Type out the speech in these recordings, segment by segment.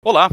Olá,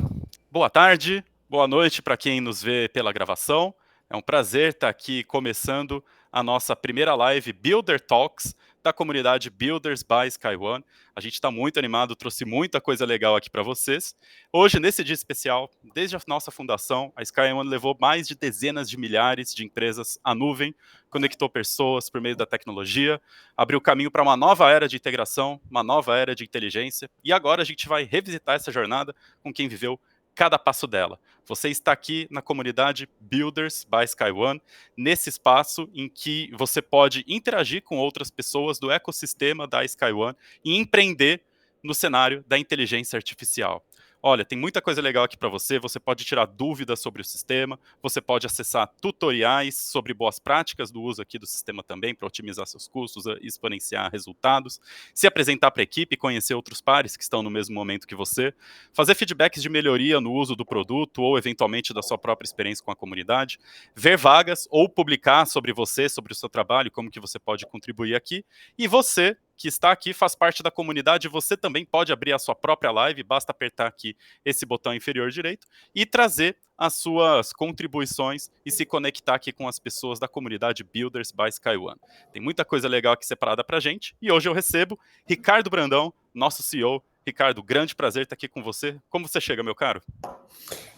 boa tarde, boa noite para quem nos vê pela gravação. É um prazer estar aqui começando a nossa primeira live Builder Talks da comunidade Builders by SkyOne. A gente está muito animado, trouxe muita coisa legal aqui para vocês. Hoje, nesse dia especial, desde a nossa fundação, a SkyOne levou mais de dezenas de milhares de empresas à nuvem, conectou pessoas por meio da tecnologia, abriu caminho para uma nova era de integração, uma nova era de inteligência, e agora a gente vai revisitar essa jornada com quem viveu cada passo dela. Você está aqui na comunidade Builders by SkyOne, nesse espaço em que você pode interagir com outras pessoas do ecossistema da SkyOne e empreender no cenário da inteligência artificial. Olha, tem muita coisa legal aqui para você. Você pode tirar dúvidas sobre o sistema, você pode acessar tutoriais sobre boas práticas do uso aqui do sistema também para otimizar seus custos e exponenciar resultados, se apresentar para a equipe, conhecer outros pares que estão no mesmo momento que você, fazer feedbacks de melhoria no uso do produto ou eventualmente da sua própria experiência com a comunidade, ver vagas ou publicar sobre você, sobre o seu trabalho, como que você pode contribuir aqui. E você que está aqui faz parte da comunidade, você também pode abrir a sua própria live, basta apertar aqui esse botão inferior direito e trazer as suas contribuições e se conectar aqui com as pessoas da comunidade Builders by SkyOne. Tem muita coisa legal aqui separada pra gente e hoje eu recebo Ricardo Brandão, nosso CEO. Ricardo, grande prazer estar aqui com você. Como você chega, meu caro?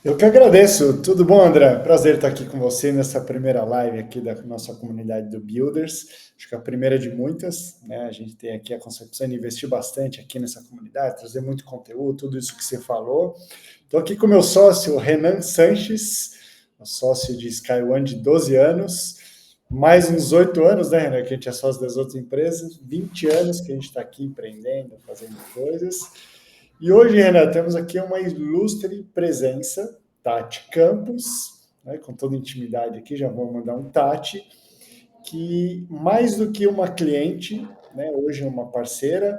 Eu que agradeço. Tudo bom, André? Prazer estar aqui com você nessa primeira live aqui da nossa comunidade do Builders. Acho que é a primeira de muitas, né? A gente tem aqui a concepção de investir bastante aqui nessa comunidade, trazer muito conteúdo, tudo isso que você falou. Estou aqui com o meu sócio, Renan Sanches, um sócio de SkyOne de 12 anos, mais uns 8 anos, né, Renan, que a gente é sócio das outras empresas, 20 anos que a gente está aqui empreendendo, fazendo coisas. E hoje, Renan, temos aqui uma ilustre presença, Tati Campos, né, com toda intimidade aqui, já vou mandar um Tati, que mais do que uma cliente, né, hoje é uma parceira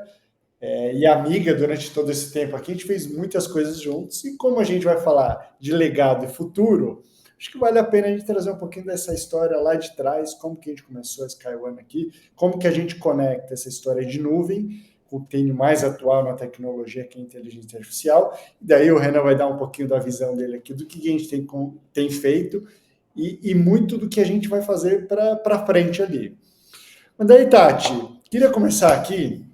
e amiga durante todo esse tempo aqui, a gente fez muitas coisas juntos, e como a gente vai falar de legado e futuro, acho que vale a pena a gente trazer um pouquinho dessa história lá de trás, como que a gente começou a SkyOne aqui, como que a gente conecta essa história de nuvem com o que tem mais atual na tecnologia, que é a inteligência artificial, e daí o Renan vai dar um pouquinho da visão dele aqui, do que a gente tem feito, e muito do que a gente vai fazer para frente ali. Mas daí, Tati, queria começar aqui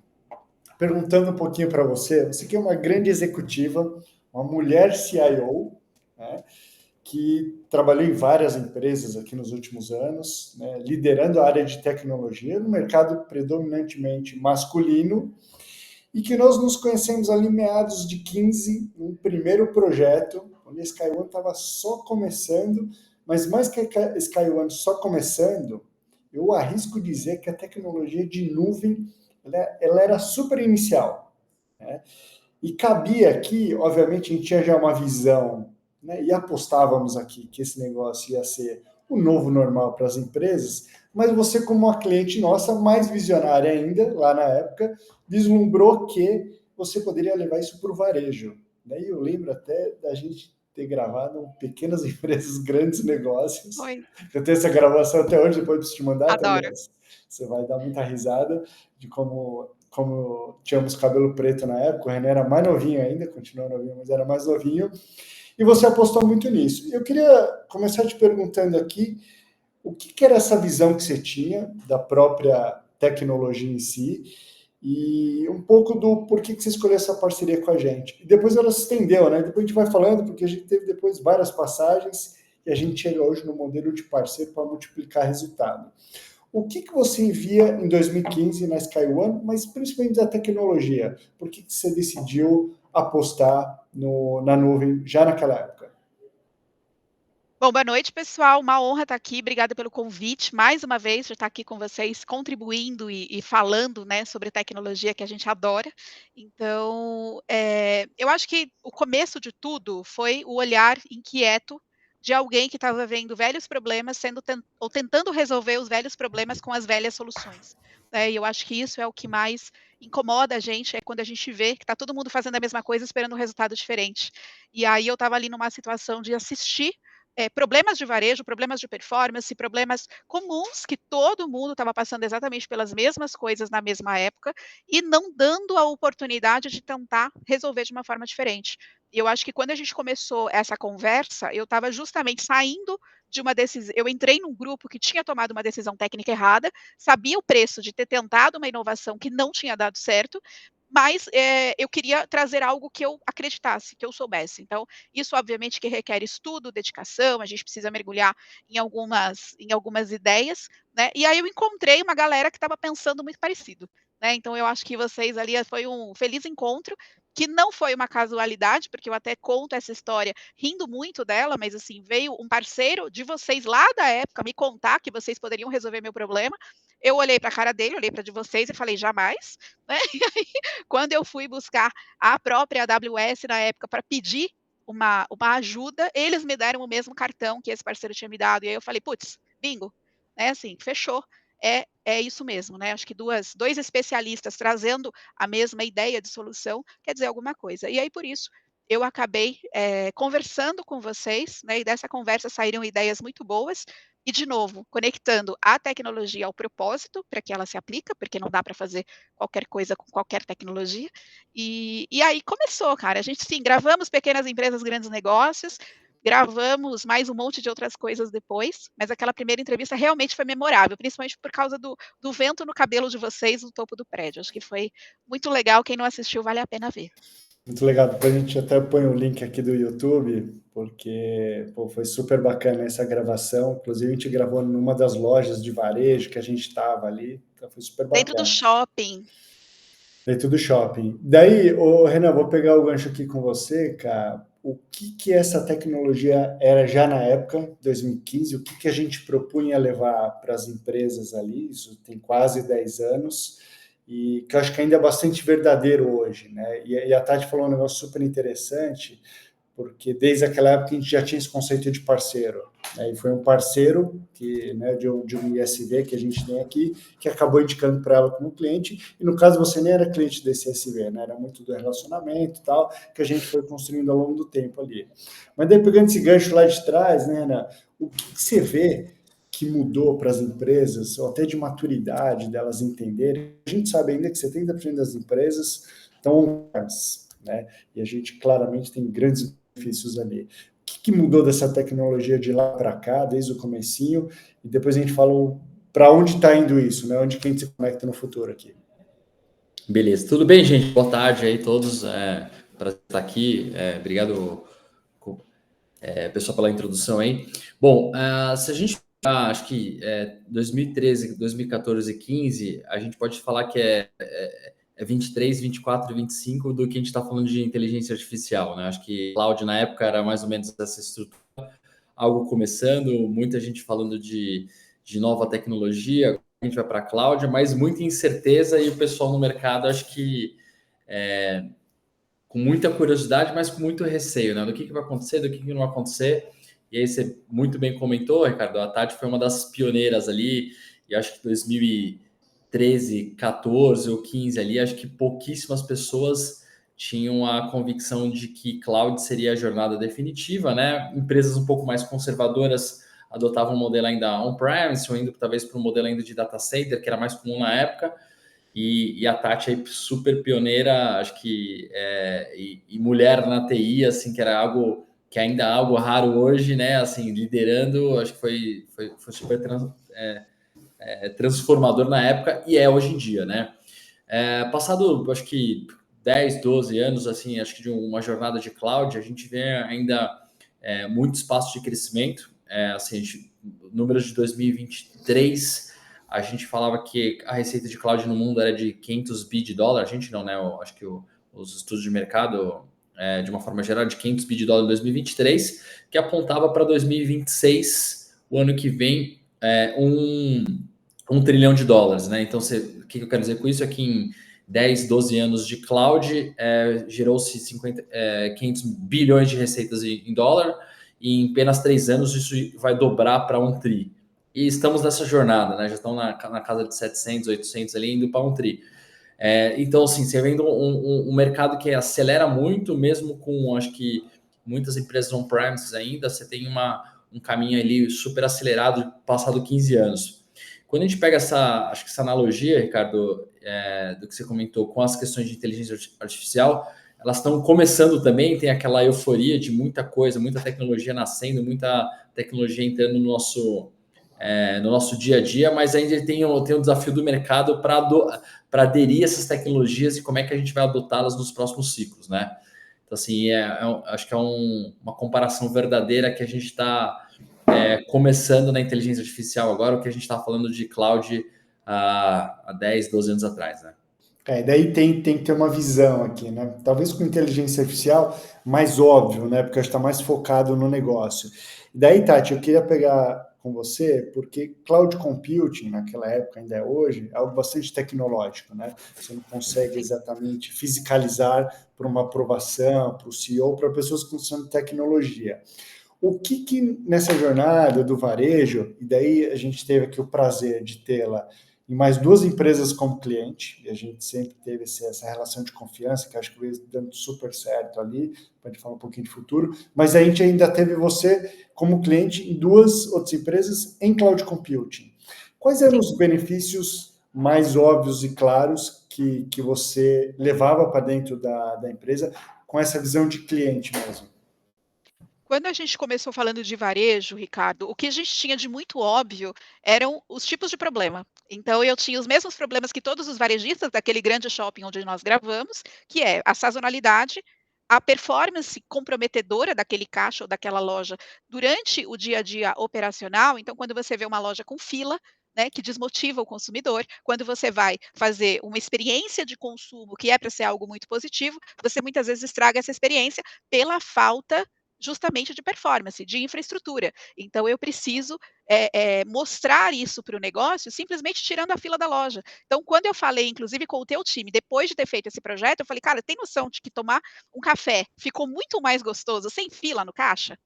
perguntando um pouquinho para você. Você que é uma grande executiva, uma mulher CIO, né, que trabalhou em várias empresas aqui nos últimos anos, né, liderando a área de tecnologia no mercado predominantemente masculino, e que nós nos conhecemos ali meados de 15, um primeiro projeto, onde a SkyOne estava só começando, mas mais que a SkyOne só começando, eu arrisco dizer que a tecnologia de nuvem ela era super inicial, né? E cabia aqui, obviamente, a gente tinha já uma visão, né? E apostávamos aqui que esse negócio ia ser o novo normal para as empresas, mas você, como uma cliente nossa, mais visionária ainda, lá na época, vislumbrou que você poderia levar isso para o varejo. Daí eu lembro até da gente ter gravado um Pequenas Empresas, Grandes Negócios. Oi, Eu tenho essa gravação até hoje, depois preciso te mandar, tá, adoro. aliás, você vai dar muita risada de como tínhamos cabelo preto na época, o René era mais novinho ainda, continua novinho, mas era mais novinho, e você apostou muito nisso. Eu queria começar te perguntando aqui o que era essa visão que você tinha da própria tecnologia em si e um pouco do porquê que você escolheu essa parceria com a gente. E depois ela se estendeu, né? Depois a gente vai falando, porque a gente teve depois várias passagens e a gente chega hoje no modelo de parceiro para multiplicar resultado. O que você envia em 2015 na SkyOne, mas principalmente da tecnologia? Por que você decidiu apostar na nuvem já naquela época? Bom, boa noite, pessoal. Uma honra estar aqui. Obrigada pelo convite, mais uma vez, de estar aqui com vocês, contribuindo e falando, né, sobre tecnologia que a gente adora. Então, eu acho que o começo de tudo foi o olhar inquieto de alguém que estava vendo velhos problemas ou tentando resolver os velhos problemas com as velhas soluções. E eu acho que isso é o que mais incomoda a gente, é quando a gente vê que está todo mundo fazendo a mesma coisa, esperando um resultado diferente. E aí eu estava ali numa situação de assistir problemas de varejo, problemas de performance, problemas comuns que todo mundo estava passando exatamente pelas mesmas coisas na mesma época e não dando a oportunidade de tentar resolver de uma forma diferente. eu acho que quando a gente começou essa conversa, eu estava justamente saindo de uma decisão. Eu entrei num grupo que tinha tomado uma decisão técnica errada, sabia o preço de ter tentado uma inovação que não tinha dado certo, mas eu queria trazer algo que eu acreditasse, que eu soubesse. Então, isso obviamente que requer estudo, dedicação, a gente precisa mergulhar em algumas ideias, né? E aí eu encontrei uma galera que estava pensando muito parecido. Né? Então, eu acho que vocês ali foi um feliz encontro, que não foi uma casualidade, porque eu até conto essa história rindo muito dela, mas assim, veio um parceiro de vocês lá da época me contar que vocês poderiam resolver meu problema. Eu olhei para a cara dele, olhei para de vocês e falei, jamais. Né? E aí, quando eu fui buscar a própria AWS na época para pedir uma ajuda, eles me deram o mesmo cartão que esse parceiro tinha me dado. E aí eu falei, putz, bingo, né? Assim, fechou. É isso mesmo, né? Acho que dois especialistas trazendo a mesma ideia de solução quer dizer alguma coisa. E aí, por isso, eu acabei conversando com vocês, né? E dessa conversa saíram ideias muito boas. E, de novo, conectando a tecnologia ao propósito, para que ela se aplique, porque não dá para fazer qualquer coisa com qualquer tecnologia. E aí começou, cara. A gente, sim, gravamos Pequenas Empresas, Grandes Negócios, gravamos mais um monte de outras coisas depois, mas aquela primeira entrevista realmente foi memorável, principalmente por causa do vento no cabelo de vocês no topo do prédio. Acho que foi muito legal. Quem não assistiu, vale a pena ver. Muito legal. Depois a gente até põe o link aqui do YouTube, porque foi super bacana essa gravação. Inclusive, a gente gravou numa das lojas de varejo que a gente estava ali, então foi super bacana. Dentro do shopping. Dentro do shopping. Daí, Renan, vou pegar o gancho aqui com você, cara. O que essa tecnologia era já na época, 2015? O que a gente propunha levar para as empresas ali? Isso tem quase 10 anos. E que eu acho que ainda é bastante verdadeiro hoje, né? E a Tati falou um negócio super interessante, porque desde aquela época a gente já tinha esse conceito de parceiro, né? E foi um parceiro que, né, de um ISV que a gente tem aqui, que acabou indicando para ela como cliente, e no caso você nem era cliente desse ISV, né? Era muito do relacionamento e tal, que a gente foi construindo ao longo do tempo ali. Mas daí, pegando esse gancho lá de trás, né, Ana, o que você vê que mudou para as empresas, ou até de maturidade delas entenderem? A gente sabe ainda que 70% das empresas estão online, né? E a gente claramente tem grandes benefícios ali. O que mudou dessa tecnologia de lá para cá, desde o comecinho, e depois a gente fala para onde está indo isso, né? Onde que a gente se conecta no futuro aqui. Beleza, tudo bem, gente? Boa tarde aí todos, para estar aqui, obrigado, pessoal, pela introdução aí. Bom, se a gente acho que 2013, 2014 e 15, a gente pode falar que é 23, 24 e 25 do que a gente está falando de inteligência artificial, né? Acho que cloud na época era mais ou menos essa estrutura, algo começando, muita gente falando de nova tecnologia, a gente vai para a cloud, mas muita incerteza e o pessoal no mercado, acho que com muita curiosidade, mas com muito receio, né? Do que vai acontecer, do que não vai acontecer. E aí você muito bem comentou, Ricardo, a Tati foi uma das pioneiras ali, e acho que 2013, 14 ou 15 ali, acho que pouquíssimas pessoas tinham a convicção de que cloud seria a jornada definitiva, né? Empresas um pouco mais conservadoras adotavam um modelo ainda on-premise, ou indo talvez para um modelo ainda de data center, que era mais comum na época, e a Tati aí super pioneira, acho que, e mulher na TI, assim, que era algo que ainda é algo raro hoje, né? Assim, liderando, acho que foi super transformador na época e é hoje em dia, né? Passado, acho que 10, 12 anos, assim, acho que de uma jornada de cloud, a gente vê ainda muito espaço de crescimento. Assim, números de 2023, a gente falava que a receita de cloud no mundo era de 500 bi de dólar. A gente não, né? Acho que os estudos de mercado, de uma forma geral, de 500 bi de dólar em 2023, que apontava para 2026, o ano que vem, 1 trilhão de dólares, né? Então, o que eu quero dizer com isso é que em 10, 12 anos de cloud, gerou-se 500 bilhões de receitas em dólar, e em apenas 3 anos isso vai dobrar para 1 tri. E estamos nessa jornada, né? Já estão na casa de 700, 800 ali, indo para 1 tri. Então, assim, você vendo um mercado que acelera muito, mesmo com, acho que, muitas empresas on-premises ainda, você tem um caminho ali super acelerado, passado 15 anos. Quando a gente pega acho que essa analogia, Ricardo, do que você comentou com as questões de inteligência artificial, elas estão começando também, tem aquela euforia de muita coisa, muita tecnologia nascendo, muita tecnologia entrando no nosso dia a dia, mas ainda tem o desafio do mercado para aderir a essas tecnologias e como é que a gente vai adotá-las nos próximos ciclos, né? Então, assim, acho que é uma comparação verdadeira que a gente está começando na inteligência artificial agora, o que a gente está falando de cloud há 10, 12 anos atrás, né? Daí tem que ter uma visão aqui, né? Talvez com inteligência artificial mais óbvio, né? Porque está mais focado no negócio. E daí, Tati, eu queria pegar com você, porque cloud computing, naquela época, ainda é hoje, é algo bastante tecnológico, né? Você não consegue exatamente fiscalizar para uma aprovação, para o CEO, para pessoas que usam tecnologia. O que nessa jornada do varejo, e daí a gente teve aqui o prazer de tê-la em mais 2 empresas como cliente, e a gente sempre teve essa relação de confiança, que acho que veio dando super certo ali, para a gente falar um pouquinho de futuro, mas a gente ainda teve você como cliente em 2 outras empresas em cloud computing. Quais eram os benefícios mais óbvios e claros que você levava para dentro da empresa com essa visão de cliente mesmo? Quando a gente começou falando de varejo, Ricardo, o que a gente tinha de muito óbvio eram os tipos de problema. Então, eu tinha os mesmos problemas que todos os varejistas daquele grande shopping onde nós gravamos, que é a sazonalidade, a performance comprometedora daquele caixa ou daquela loja durante o dia a dia operacional. Então, quando você vê uma loja com fila, né, que desmotiva o consumidor, quando você vai fazer uma experiência de consumo que é para ser algo muito positivo, você muitas vezes estraga essa experiência pela falta justamente de performance, de infraestrutura. Então eu preciso mostrar isso para o negócio, simplesmente tirando a fila da loja. Então, quando eu falei, inclusive com o teu time, depois de ter feito esse projeto, eu falei, cara, tem noção de que tomar um café ficou muito mais gostoso sem fila no caixa?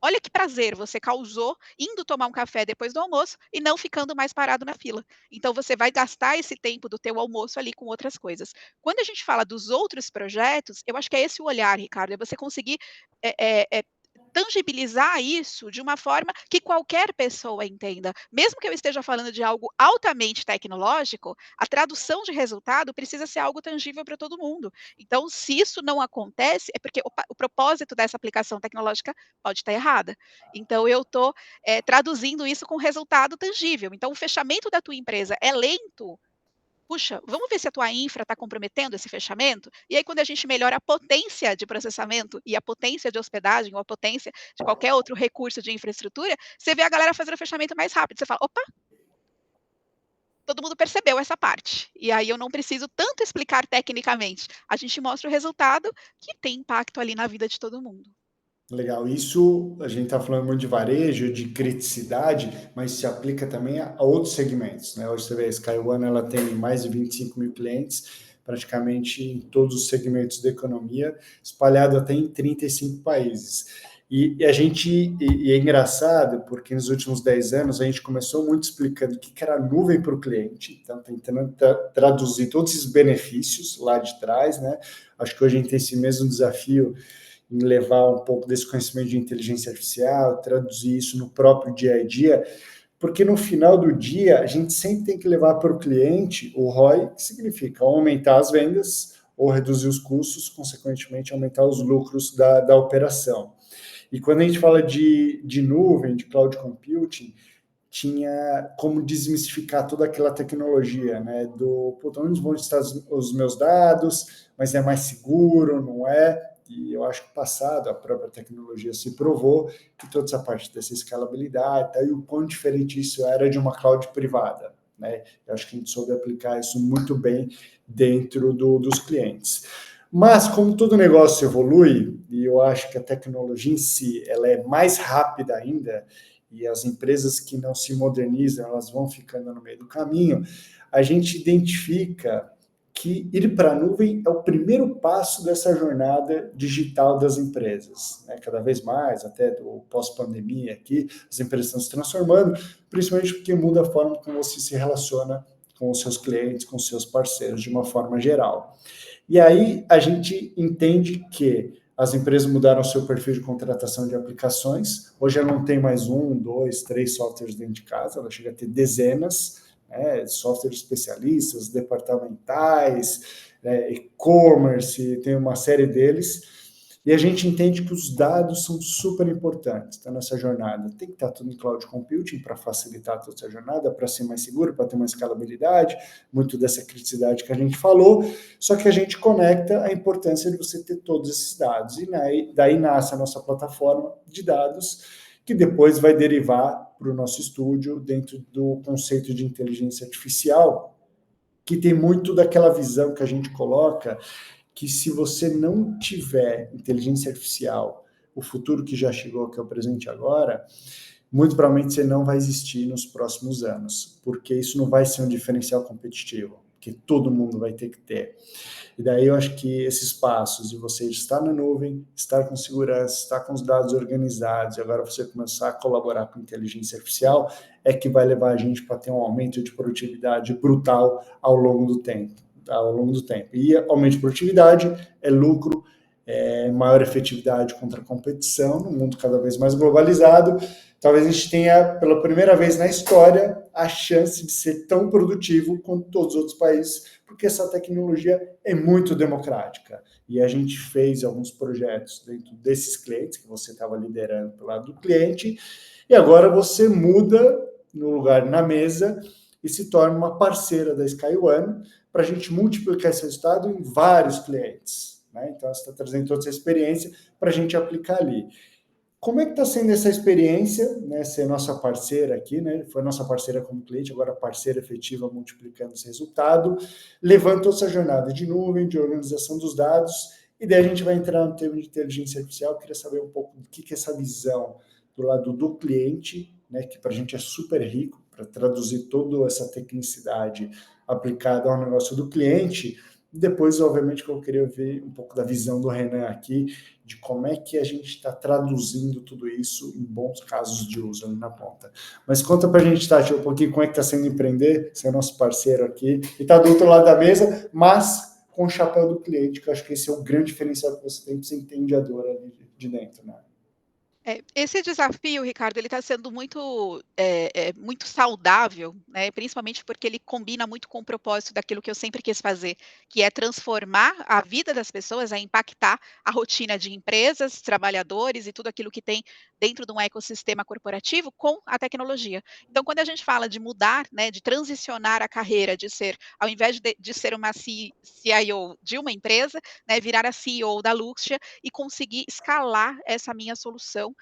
Olha que prazer você causou indo tomar um café depois do almoço e não ficando mais parado na fila. Então você vai gastar esse tempo do teu almoço ali com outras coisas. Quando a gente fala dos outros projetos, eu acho que é esse o olhar, Ricardo, é você conseguir tangibilizar isso de uma forma que qualquer pessoa entenda. Mesmo que eu esteja falando de algo altamente tecnológico, a tradução de resultado precisa ser algo tangível para todo mundo. Então, se isso não acontece, é porque o propósito dessa aplicação tecnológica pode estar errada. Então, eu estou traduzindo isso com resultado tangível. Então, o fechamento da tua empresa é lento. Puxa, vamos ver se a tua infra está comprometendo esse fechamento? E aí, quando a gente melhora a potência de processamento e a potência de hospedagem ou a potência de qualquer outro recurso de infraestrutura, você vê a galera fazendo o fechamento mais rápido. Você fala, opa, todo mundo percebeu essa parte. E aí eu não preciso tanto explicar tecnicamente. A gente mostra o resultado que tem impacto ali na vida de todo mundo. Legal, isso a gente está falando muito de varejo, de criticidade, mas se aplica também a outros segmentos, né? Hoje você vê a SkyOne, ela tem mais de 25 mil clientes, praticamente em todos os segmentos da economia, espalhado até em 35 países. E é engraçado, porque nos últimos 10 anos a gente começou muito explicando o que era nuvem para o cliente, então tentando traduzir todos esses benefícios lá de trás, né? Acho que hoje a gente tem esse mesmo desafio em levar um pouco desse conhecimento de inteligência artificial, traduzir isso no próprio dia a dia, porque no final do dia a gente sempre tem que levar para o cliente o ROI, que significa aumentar as vendas ou reduzir os custos, consequentemente aumentar os lucros da operação. E quando a gente fala de nuvem, de cloud computing, tinha como desmistificar toda aquela tecnologia, né? Onde vão estar os meus dados, mas é mais seguro, não é? E eu acho que passado, a própria tecnologia se provou que toda essa parte dessa escalabilidade, e o quão diferente isso era de uma cloud privada, né? Eu acho que a gente soube aplicar isso muito bem dentro dos clientes. Mas, como todo negócio evolui, e eu acho que a tecnologia em si ela é mais rápida ainda, e as empresas que não se modernizam, elas vão ficando no meio do caminho, a gente identifica que ir para a nuvem é o primeiro passo dessa jornada digital das empresas, né? Cada vez mais, até do pós-pandemia aqui, as empresas estão se transformando, principalmente porque muda a forma como você se relaciona com os seus clientes, com os seus parceiros, de uma forma geral. E aí a gente entende que as empresas mudaram seu perfil de contratação de aplicações. Hoje ela não tem mais 1, 2, 3 softwares dentro de casa, ela chega a ter dezenas, softwares especialistas, departamentais, e-commerce, tem uma série deles. E a gente entende que os dados são super importantes nessa jornada. Tem que estar tudo em cloud computing para facilitar toda essa jornada, para ser mais seguro, para ter uma escalabilidade, muito dessa criticidade que a gente falou, só que a gente conecta a importância de você ter todos esses dados. E daí nasce a nossa plataforma de dados, que depois vai derivar para o nosso estúdio dentro do conceito de inteligência artificial, que tem muito daquela visão que a gente coloca, que se você não tiver inteligência artificial, o futuro que já chegou, que é o presente agora, muito provavelmente você não vai existir nos próximos anos, porque isso não vai ser um diferencial competitivo, que todo mundo vai ter que ter. E daí eu acho que esses passos de você estar na nuvem, estar com segurança, estar com os dados organizados, e agora você começar a colaborar com inteligência artificial, é que vai levar a gente para ter um aumento de produtividade brutal ao longo do tempo. E aumento de produtividade é lucro, é maior efetividade contra a competição, num mundo cada vez mais globalizado. Talvez a gente tenha, pela primeira vez na história, a chance de ser tão produtivo quanto todos os outros países, porque essa tecnologia é muito democrática. E a gente fez alguns projetos dentro desses clientes, que você estava liderando pelo lado do cliente, e agora você muda no lugar na mesa e se torna uma parceira da SkyOne, para a gente multiplicar esse resultado em vários clientes. Então, você está trazendo toda essa experiência para a gente aplicar ali. Como é que está sendo essa experiência, ser nossa parceira aqui, foi nossa parceira como cliente, agora parceira efetiva multiplicando esse resultado, levando toda essa jornada de nuvem, de organização dos dados, e daí a gente vai entrar no tema de inteligência artificial. Eu queria saber um pouco do que é essa visão do lado do cliente, que para a gente é super rico, para traduzir toda essa tecnicidade aplicada ao negócio do cliente. Depois, obviamente, que eu queria ver um pouco da visão do Renan aqui, de como é que a gente está traduzindo tudo isso em bons casos de uso ali na ponta. Mas conta para a gente, Tati, um pouquinho como é que está sendo empreender, ser nosso parceiro aqui, e está do outro lado da mesa, mas com o chapéu do cliente, que eu acho que esse é o grande diferencial que você tem, que você entende a dor ali de dentro, Esse desafio, Ricardo, ele está sendo muito, muito saudável, principalmente porque ele combina muito com o propósito daquilo que eu sempre quis fazer, que é transformar a vida das pessoas, impactar a rotina de empresas, trabalhadores e tudo aquilo que tem dentro de um ecossistema corporativo com a tecnologia. Então, quando a gente fala de mudar, de transicionar a carreira, de ser, ao invés de ser uma CIO de uma empresa, virar a CEO da Luxia e conseguir escalar essa minha solução,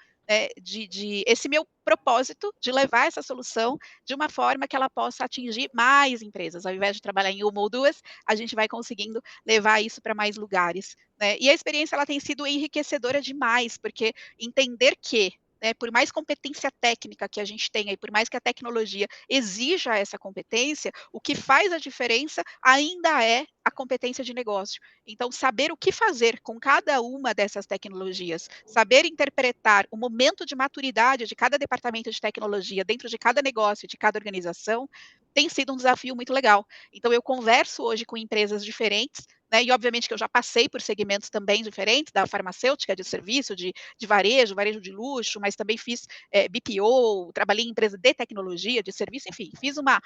esse meu propósito de levar essa solução de uma forma que ela possa atingir mais empresas. Ao invés de trabalhar em uma ou duas, a gente vai conseguindo levar isso para mais lugares. E a experiência ela tem sido enriquecedora demais, porque entender que, por mais competência técnica que a gente tenha e por mais que a tecnologia exija essa competência, o que faz a diferença ainda é a competência de negócio. Então, saber o que fazer com cada uma dessas tecnologias, saber interpretar o momento de maturidade de cada departamento de tecnologia dentro de cada negócio, de cada organização, tem sido um desafio muito legal. Então, eu converso hoje com empresas diferentes, e obviamente que eu já passei por segmentos também diferentes, da farmacêutica, de serviço, de varejo de luxo, mas também fiz BPO, trabalhei em empresa de tecnologia, de serviço, enfim, fiz uma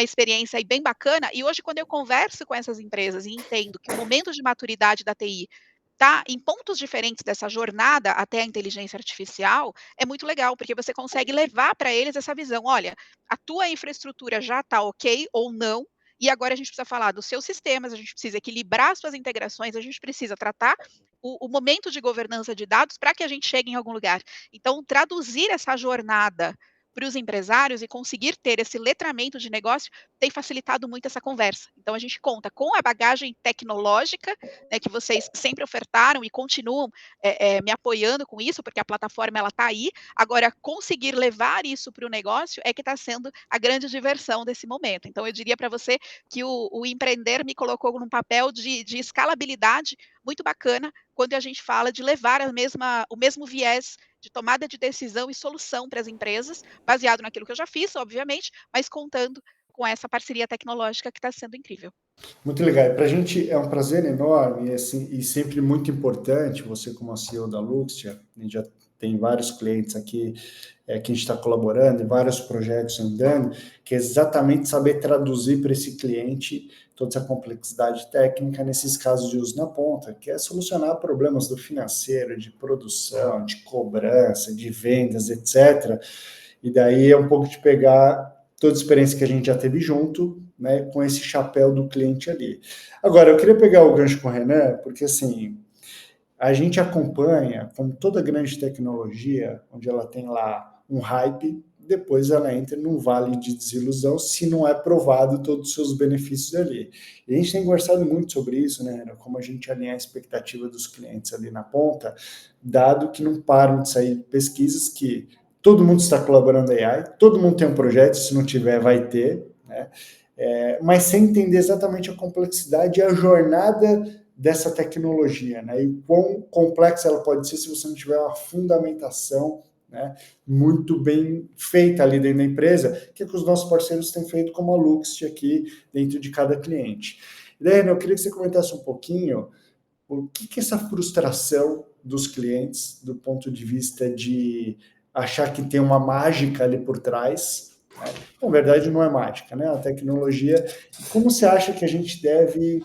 experiência aí bem bacana. E hoje, quando eu converso com essas empresas e entendo que o momento de maturidade da TI está em pontos diferentes dessa jornada até a inteligência artificial, é muito legal, porque você consegue levar para eles essa visão. Olha, a tua infraestrutura já está ok ou não, e agora a gente precisa falar dos seus sistemas, a gente precisa equilibrar as suas integrações, a gente precisa tratar o momento de governança de dados para que a gente chegue em algum lugar. Então, traduzir essa jornada para os empresários e conseguir ter esse letramento de negócio tem facilitado muito essa conversa. Então, a gente conta com a bagagem tecnológica, que vocês sempre ofertaram e continuam me apoiando com isso, porque a plataforma ela está aí. Agora, conseguir levar isso para o negócio é que está sendo a grande diversão desse momento. Então, eu diria para você que o empreender me colocou num papel de escalabilidade muito bacana quando a gente fala de levar o mesmo viés de tomada de decisão e solução para as empresas, baseado naquilo que eu já fiz, obviamente, mas contando com essa parceria tecnológica que está sendo incrível. Muito legal. Para a gente é um prazer enorme e, assim, e sempre muito importante, você como a CEO da Luxia, a gente já tem vários clientes aqui que a gente está colaborando e vários projetos andando, que é exatamente saber traduzir para esse cliente toda essa complexidade técnica nesses casos de uso na ponta, que é solucionar problemas do financeiro, de produção, de cobrança, de vendas, etc. E daí é um pouco de pegar toda a experiência que a gente já teve junto, né, com esse chapéu do cliente ali. Agora, eu queria pegar o gancho com o Renan, porque assim, a gente acompanha, como toda grande tecnologia, onde ela tem lá um hype, depois ela entra num vale de desilusão se não é provado todos os seus benefícios ali. E a gente tem conversado muito sobre isso, né, Renan? Como a gente alinha a expectativa dos clientes ali na ponta, dado que não param de sair pesquisas que todo mundo está colaborando em AI, todo mundo tem um projeto, se não tiver, vai ter, né? Mas sem entender exatamente a complexidade e a jornada dessa tecnologia, né? E o quão complexa ela pode ser se você não tiver uma fundamentação, né, muito bem feita ali dentro da empresa, que é que os nossos parceiros têm feito, como a Luxt aqui, dentro de cada cliente. E daí, eu queria que você comentasse um pouquinho o que é essa frustração dos clientes, do ponto de vista de achar que tem uma mágica ali por trás, né? Na verdade, não é mágica, né? A tecnologia. Como você acha que a gente deve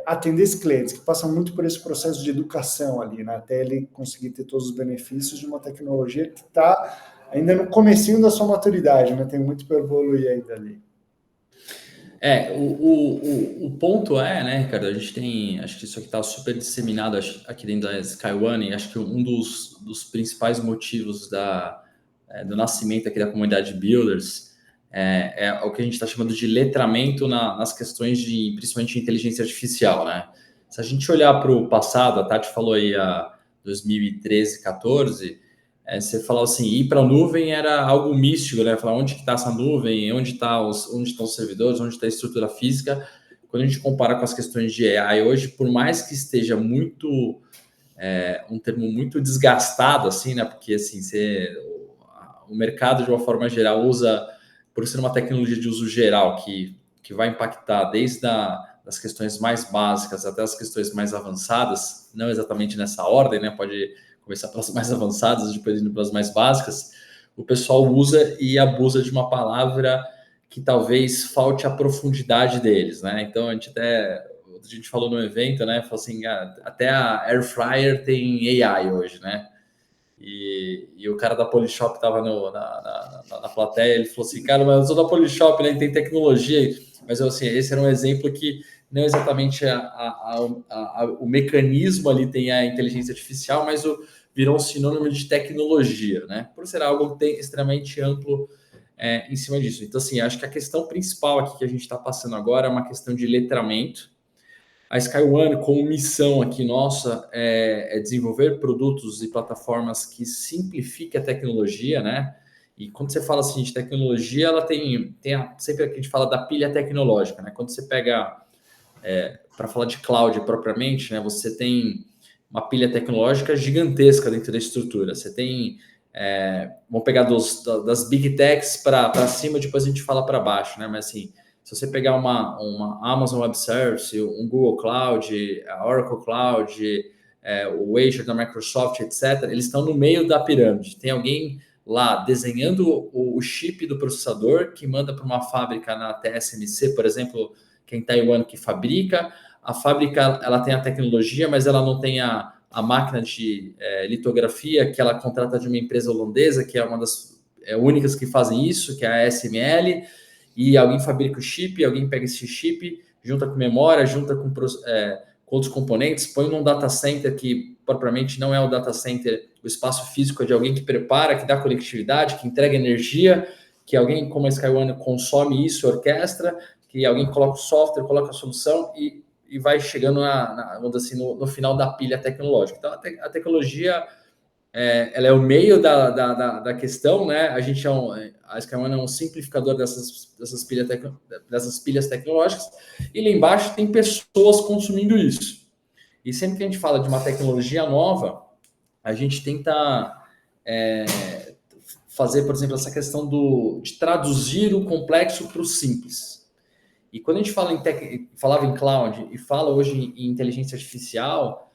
atender esses clientes, que passam muito por esse processo de educação ali, né? Até ele conseguir ter todos os benefícios de uma tecnologia que está ainda no comecinho da sua maturidade, né? Tem muito para evoluir ainda ali. O ponto é, né, Ricardo, a gente tem, acho que isso aqui está super disseminado aqui dentro da SkyOne, e acho que um dos principais motivos do nascimento aqui da comunidade Builders é o que a gente está chamando de letramento nas questões de, principalmente, de inteligência artificial, né? Se a gente olhar para o passado, a Tati falou aí a 2013, 14, você falava assim, ir para a nuvem era algo místico, né? Falar onde que está essa nuvem, onde estão os servidores, onde está a estrutura física. Quando a gente compara com as questões de AI hoje, por mais que esteja muito um termo muito desgastado, assim, né? Porque assim, o mercado de uma forma geral usa, por ser uma tecnologia de uso geral que vai impactar desde das questões mais básicas até as questões mais avançadas, não exatamente nessa ordem, né? Pode começar pelas mais avançadas, depois indo para as mais básicas, o pessoal usa e abusa de uma palavra que talvez falte a profundidade deles, né? Então a gente falou no evento, né? Falou assim, até a Air Fryer tem AI hoje, né? E o cara da Polishop estava na plateia, ele falou assim, cara, mas eu sou da Polishop, né? Tem tecnologia, mas assim, esse era um exemplo que não exatamente o mecanismo ali tem a inteligência artificial, mas virou um sinônimo de tecnologia, né? Por ser algo extremamente amplo em cima disso. Então, assim, acho que a questão principal aqui que a gente está passando agora é uma questão de letramento. A SkyOne, como missão aqui nossa, é desenvolver produtos e plataformas que simplifiquem a tecnologia, né? E quando você fala assim de tecnologia, ela sempre que a gente fala da pilha tecnológica, né? Quando você pega para falar de cloud propriamente, né? Você tem uma pilha tecnológica gigantesca dentro da estrutura. Você tem, vamos pegar das big techs para cima, depois a gente fala para baixo, né? Mas assim, se você pegar uma Amazon Web Service, um Google Cloud, a Oracle Cloud, o Azure da Microsoft, etc., eles estão no meio da pirâmide. Tem alguém lá desenhando o chip do processador que manda para uma fábrica na TSMC, por exemplo, que é em Taiwan, que fabrica. A fábrica ela tem a tecnologia, mas ela não tem a máquina de litografia que ela contrata de uma empresa holandesa, que é uma das únicas que fazem isso, que é a ASML. E alguém fabrica o chip, alguém pega esse chip, junta com memória, junta com outros componentes, põe num data center que propriamente não é o data center, o espaço físico é de alguém que prepara, que dá conectividade, que entrega energia, que alguém como a SkyOne consome isso, orquestra, que alguém coloca o software, coloca a solução e vai chegando vamos dizer assim, no final da pilha tecnológica. Então, a tecnologia ela é o meio da questão, né? A SkyOne é um simplificador dessas pilhas tecnológicas, e lá embaixo tem pessoas consumindo isso. E sempre que a gente fala de uma tecnologia nova, a gente tenta fazer, por exemplo, essa questão de traduzir o complexo para o simples. E quando a gente falava em cloud e fala hoje em inteligência artificial,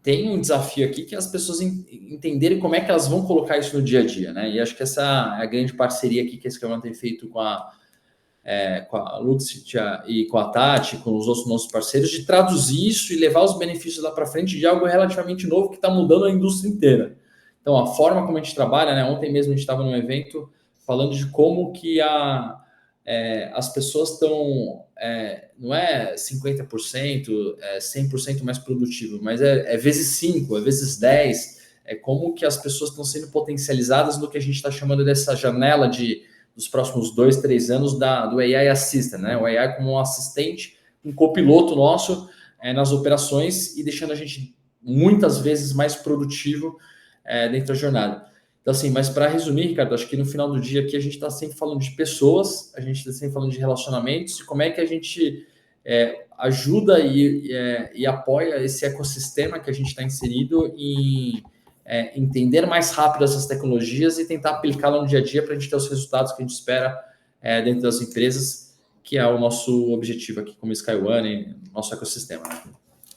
tem um desafio aqui que é as pessoas entenderem como é que elas vão colocar isso no dia a dia, né? E acho que essa é a grande parceria aqui que a Sky One tem feito com a Luxtia e com a Tati, com os outros nossos parceiros, de traduzir isso e levar os benefícios lá para frente de algo relativamente novo que está mudando a indústria inteira. Então, a forma como a gente trabalha, né? Ontem mesmo a gente estava num evento falando de como que as pessoas estão, não é 50%, 100% mais produtivo, mas é vezes 5, é vezes 10, é como que as pessoas estão sendo potencializadas no que a gente está chamando dessa janela dos próximos 2, 3 anos do AI Assistant, né? O AI como um assistente, um copiloto nosso nas operações e deixando a gente muitas vezes mais produtivo dentro da jornada. Então, assim, mas para resumir, Ricardo, acho que no final do dia aqui a gente está sempre falando de pessoas, a gente está sempre falando de relacionamentos e como é que a gente ajuda e apoia esse ecossistema que a gente está inserido em entender mais rápido essas tecnologias e tentar aplicá-las no dia a dia para a gente ter os resultados que a gente espera dentro das empresas, que é o nosso objetivo aqui como Sky One, nosso ecossistema. Né?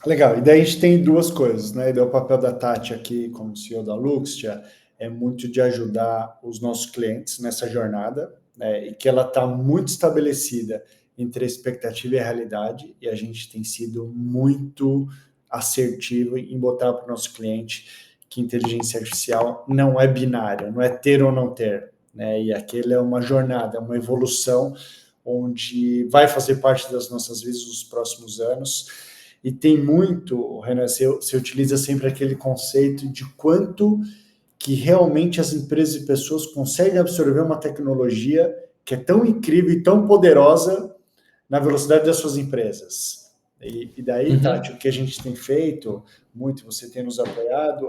Legal, e daí a gente tem duas coisas, né? E daí o papel da Tati aqui como CEO da Luxtia é muito de ajudar os nossos clientes nessa jornada, né? E que ela está muito estabelecida entre a expectativa e a realidade, e a gente tem sido muito assertivo em botar para o nosso cliente que inteligência artificial não é binária, não é ter ou não ter, né? E aquele é uma jornada, é uma evolução onde vai fazer parte das nossas vidas nos próximos anos. E tem muito, Renan, você utiliza sempre aquele conceito de quanto que realmente as empresas e pessoas conseguem absorver uma tecnologia que é tão incrível e tão poderosa na velocidade das suas empresas. E daí, Tati, o que a gente tem feito, muito, você tem nos apoiado,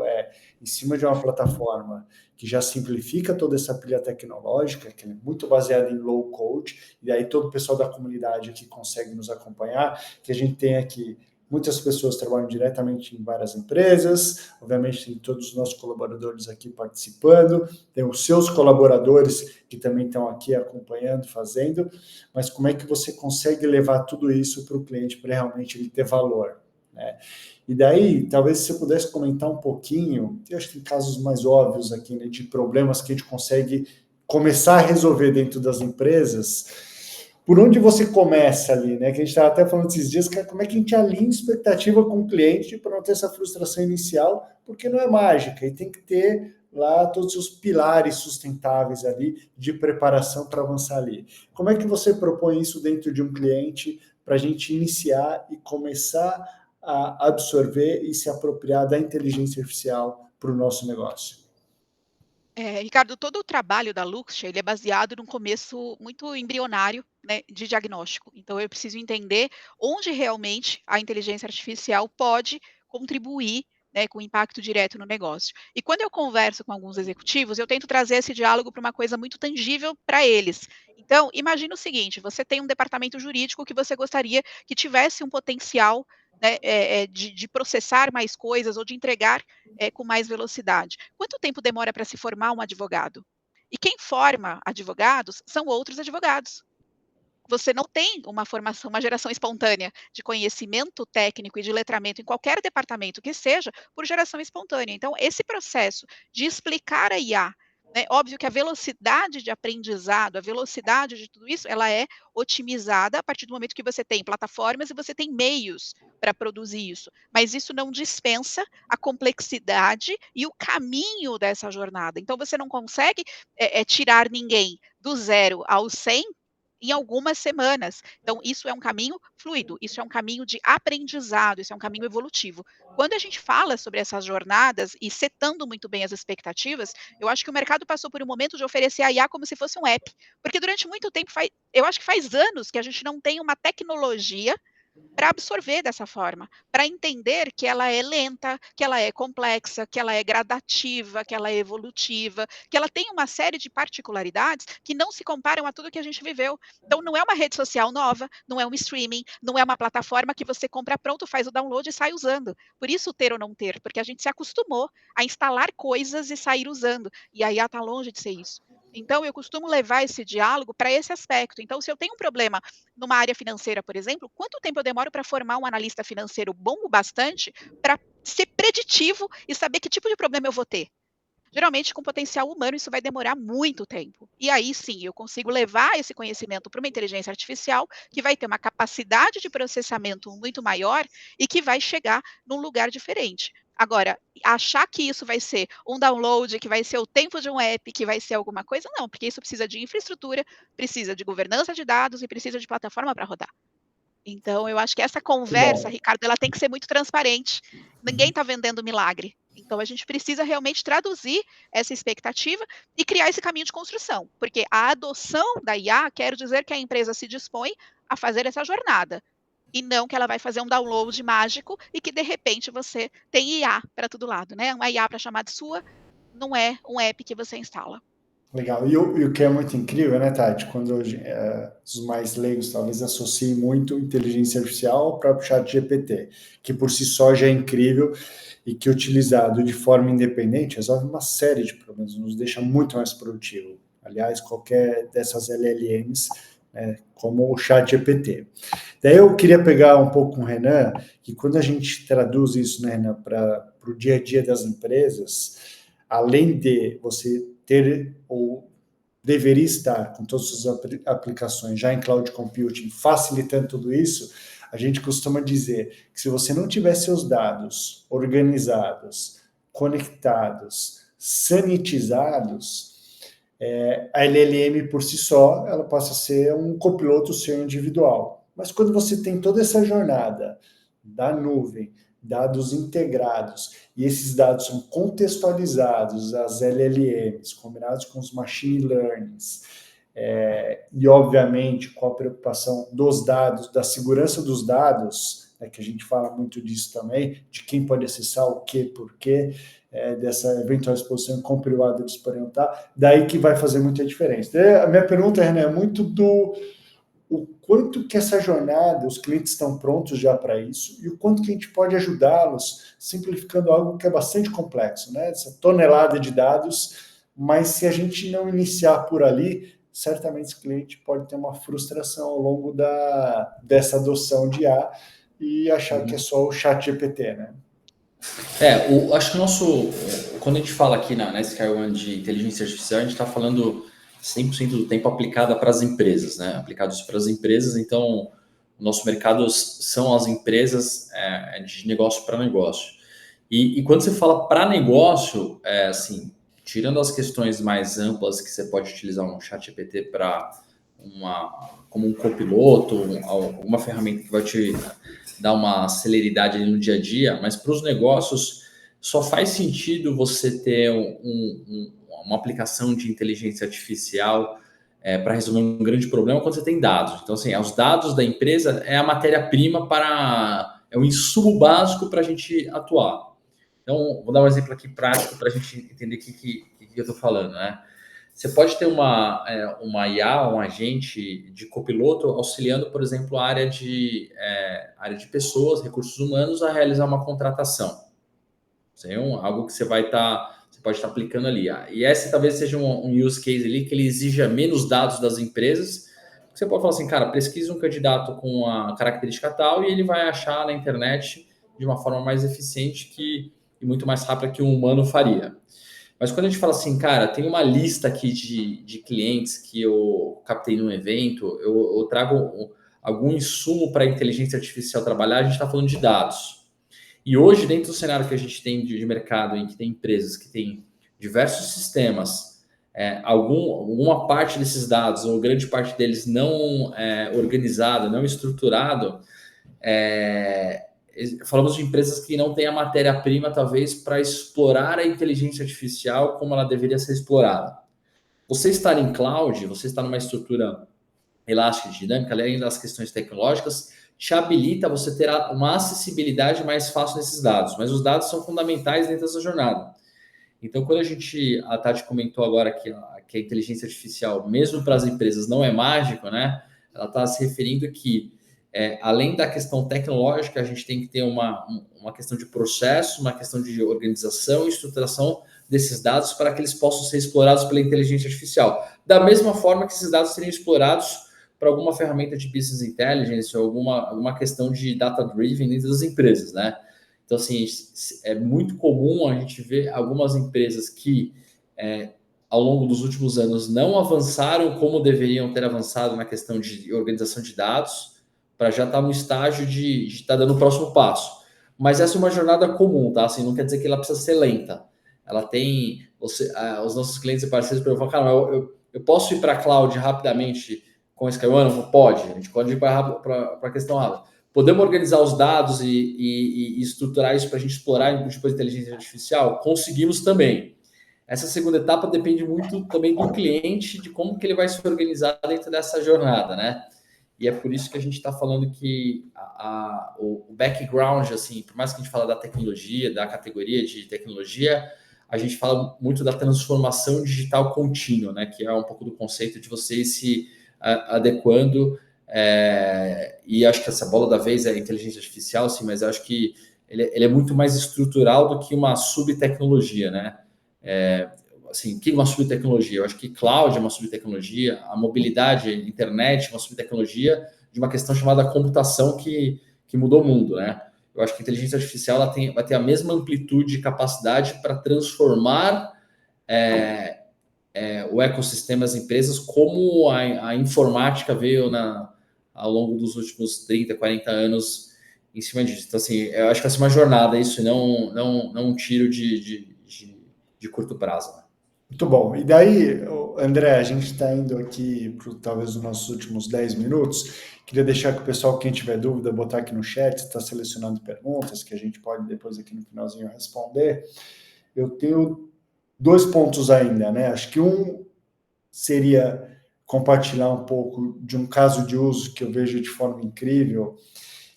em cima de uma plataforma que já simplifica toda essa pilha tecnológica, que é muito baseada em low code, e daí todo o pessoal da comunidade aqui consegue nos acompanhar, que a gente tem aqui muitas pessoas trabalham diretamente em várias empresas, obviamente tem todos os nossos colaboradores aqui participando, tem os seus colaboradores que também estão aqui acompanhando, fazendo, mas como é que você consegue levar tudo isso para o cliente para realmente ele ter valor, né? E daí, talvez você pudesse comentar um pouquinho, eu acho que tem casos mais óbvios aqui, né, de problemas que a gente consegue começar a resolver dentro das empresas. Por onde você começa ali, né? Que a gente estava até falando esses dias, como é que a gente alinha expectativa com o cliente para não ter essa frustração inicial, porque não é mágica, e tem que ter lá todos os pilares sustentáveis ali de preparação para avançar ali. Como é que você propõe isso dentro de um cliente para a gente iniciar e começar a absorver e se apropriar da inteligência artificial para o nosso negócio? Ricardo, todo o trabalho da Luxtia, ele é baseado num começo muito embrionário, né, de diagnóstico. Então, eu preciso entender onde realmente a inteligência artificial pode contribuir, né, com impacto direto no negócio. E quando eu converso com alguns executivos, eu tento trazer esse diálogo para uma coisa muito tangível para eles. Então, imagina o seguinte, você tem um departamento jurídico que você gostaria que tivesse um potencial, né, de processar mais coisas ou de entregar com mais velocidade. Quanto tempo demora para se formar um advogado? E quem forma advogados são outros advogados. Você não tem uma formação, uma geração espontânea de conhecimento técnico e de letramento em qualquer departamento que seja, por geração espontânea. Então, esse processo de explicar a IA, né, óbvio que a velocidade de aprendizado, a velocidade de tudo isso, ela é otimizada a partir do momento que você tem plataformas e você tem meios para produzir isso. Mas isso não dispensa a complexidade e o caminho dessa jornada. Então, você não consegue tirar ninguém do 0 ao 100 em algumas semanas. Então, isso é um caminho fluido, isso é um caminho de aprendizado, isso é um caminho evolutivo. Quando a gente fala sobre essas jornadas e setando muito bem as expectativas, eu acho que o mercado passou por um momento de oferecer a IA como se fosse um app. Porque durante muito tempo, eu acho que faz anos que a gente não tem uma tecnologia para absorver dessa forma, para entender que ela é lenta, que ela é complexa, que ela é gradativa, que ela é evolutiva, que ela tem uma série de particularidades que não se comparam a tudo que a gente viveu. Então, não é uma rede social nova, não é um streaming, não é uma plataforma que você compra pronto, faz o download e sai usando. Por isso, ter ou não ter, porque a gente se acostumou a instalar coisas e sair usando. E a IA está longe de ser isso. Então, eu costumo levar esse diálogo para esse aspecto. Então, se eu tenho um problema numa área financeira, por exemplo, quanto tempo eu demoro para formar um analista financeiro bom o bastante para ser preditivo e saber que tipo de problema eu vou ter? Geralmente, com potencial humano, isso vai demorar muito tempo. E aí sim, eu consigo levar esse conhecimento para uma inteligência artificial que vai ter uma capacidade de processamento muito maior e que vai chegar num lugar diferente. Agora, achar que isso vai ser um download, que vai ser o tempo de um app, que vai ser alguma coisa, não, porque isso precisa de infraestrutura, precisa de governança de dados e precisa de plataforma para rodar. Então, eu acho que essa Que conversa, bom. Ricardo, ela tem que ser muito transparente. Ninguém está vendendo milagre. Então, a gente precisa realmente traduzir essa expectativa e criar esse caminho de construção, porque a adoção da IA quer dizer que a empresa se dispõe a fazer essa jornada, e não que ela vai fazer um download mágico e que, de repente, você tem IA para todo lado, né? Uma IA para chamar de sua não é um app que você instala. Legal. E o que é muito incrível, né, Tati? Quando os mais leigos talvez associem muito inteligência artificial ao próprio chat GPT, que por si só já é incrível e que utilizado de forma independente resolve uma série de problemas, nos deixa muito mais produtivo. Aliás, qualquer dessas LLMs, né, como o chat GPT. Daí eu queria pegar um pouco com o Renan, que quando a gente traduz isso, né, Renan, para o dia a dia das empresas, além de você ter ou deveria estar com todas as aplicações já em cloud computing, facilitando tudo isso, a gente costuma dizer que se você não tiver seus dados organizados, conectados, sanitizados, a LLM por si só, ela passa a ser um copiloto seu individual. Mas quando você tem toda essa jornada da nuvem, dados integrados, e esses dados são contextualizados às LLMs, combinados com os machine learnings, e obviamente com a preocupação dos dados, da segurança dos dados, que a gente fala muito disso também, de quem pode acessar o que, por quê, dessa eventual exposição em como privado eles podem estar, daí que vai fazer muita diferença. A minha pergunta, Renan, é muito o quanto que essa jornada, os clientes estão prontos já para isso, e o quanto que a gente pode ajudá-los, simplificando algo que é bastante complexo, né? Essa tonelada de dados, mas se a gente não iniciar por ali, certamente esse cliente pode ter uma frustração ao longo dessa adoção de IA e achar que é só o chat GPT, né? Acho que quando a gente fala aqui na Sky One de inteligência artificial, a gente está falando 100% do tempo aplicada para as empresas, né? Aplicados para as empresas, então o nosso mercado são as empresas de negócio para negócio. E quando você fala para negócio, assim, tirando as questões mais amplas que você pode utilizar um chat GPT como um copiloto, uma ferramenta que vai te dar uma celeridade ali no dia a dia, mas para os negócios só faz sentido você ter uma aplicação de inteligência artificial para resolver um grande problema quando você tem dados. Então, assim, os dados da empresa é a matéria-prima é o insumo básico para a gente atuar. Então, vou dar um exemplo aqui prático para a gente entender o que eu estou falando, né? Você pode ter uma IA, um agente de copiloto auxiliando, por exemplo, a área de pessoas, recursos humanos, a realizar uma contratação. Isso é algo que você pode estar aplicando ali. E esse talvez seja um use case ali que ele exija menos dados das empresas. Você pode falar assim, cara, pesquisa um candidato com a característica tal e ele vai achar na internet de uma forma mais eficiente e muito mais rápida que um humano faria. Mas quando a gente fala assim, cara, tem uma lista aqui de clientes que eu captei num evento, eu trago algum insumo para a inteligência artificial trabalhar, a gente está falando de dados. E hoje, dentro do cenário que a gente tem de mercado, em que tem empresas que têm diversos sistemas, alguma parte desses dados, ou grande parte deles não organizado, não estruturado, falamos de empresas que não têm a matéria-prima, talvez, para explorar a inteligência artificial como ela deveria ser explorada. Você estar em cloud, você estar numa estrutura elástica e dinâmica, além das questões tecnológicas, te habilita a você ter uma acessibilidade mais fácil nesses dados. Mas os dados são fundamentais dentro dessa jornada. Então, quando a Tati comentou agora que a inteligência artificial, mesmo para as empresas, não é mágico, né? Ela está se referindo que além da questão tecnológica, a gente tem que ter uma questão de processo, uma questão de organização e estruturação desses dados para que eles possam ser explorados pela inteligência artificial. Da mesma forma que esses dados seriam explorados para alguma ferramenta de business intelligence ou alguma questão de data-driven dentro das empresas, né? Então, assim, é muito comum a gente ver algumas empresas que, ao longo dos últimos anos, não avançaram como deveriam ter avançado na questão de organização de dados, para já estar no estágio de estar dando o próximo passo. Mas essa é uma jornada comum, tá? Assim, não quer dizer que ela precisa ser lenta. Ela tem... os nossos clientes e parceiros perguntam, cara, eu posso ir para a cloud rapidamente com esse Skyway? Pode. A gente pode ir para a questão rápida. Podemos organizar os dados e estruturar isso para a gente explorar depois de inteligência artificial? Conseguimos também. Essa segunda etapa depende muito também do cliente, de como que ele vai se organizar dentro dessa jornada, né? E é por isso que a gente está falando que o background, assim, por mais que a gente fale da tecnologia, da categoria de tecnologia, a gente fala muito da transformação digital contínua, né? Que é um pouco do conceito de você ir se adequando. E acho que essa bola da vez é a inteligência artificial, sim, mas eu acho que ele é muito mais estrutural do que uma subtecnologia, né? Assim, o que é uma subtecnologia? Eu acho que cloud é uma subtecnologia, a mobilidade, a internet é uma subtecnologia de uma questão chamada computação que mudou o mundo, né? Eu acho que a inteligência artificial vai ter a mesma amplitude e capacidade para transformar o ecossistema das empresas como a informática veio ao longo dos últimos 30, 40 anos em cima disso. Então, assim, eu acho que vai ser uma jornada isso, e não um tiro de curto prazo, né? Muito bom. E daí, André, a gente está indo aqui para talvez os nossos últimos 10 minutos. Queria deixar que o pessoal, quem tiver dúvida, botar aqui no chat, está selecionando perguntas que a gente pode depois aqui no finalzinho responder. Eu tenho 2 pontos ainda, né? Acho que um seria compartilhar um pouco de um caso de uso que eu vejo de forma incrível,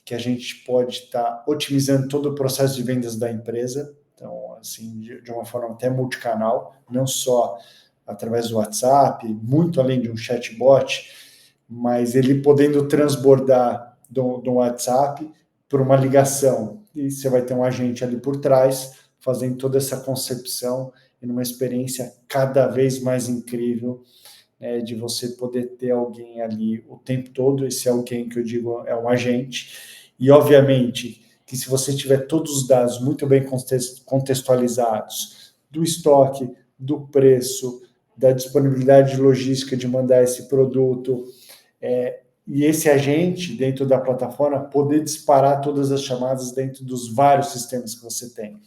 que a gente pode estar otimizando todo o processo de vendas da empresa. Então, assim, de uma forma até multicanal, não só através do WhatsApp, muito além de um chatbot, mas ele podendo transbordar do WhatsApp por uma ligação. E você vai ter um agente ali por trás, fazendo toda essa concepção e numa experiência cada vez mais incrível, de você poder ter alguém ali o tempo todo. Esse alguém que eu digo é um agente. E, obviamente, que se você tiver todos os dados muito bem contextualizados do estoque, do preço, da disponibilidade de logística de mandar esse produto, e esse agente dentro da plataforma poder disparar todas as chamadas dentro dos vários sistemas que você tem.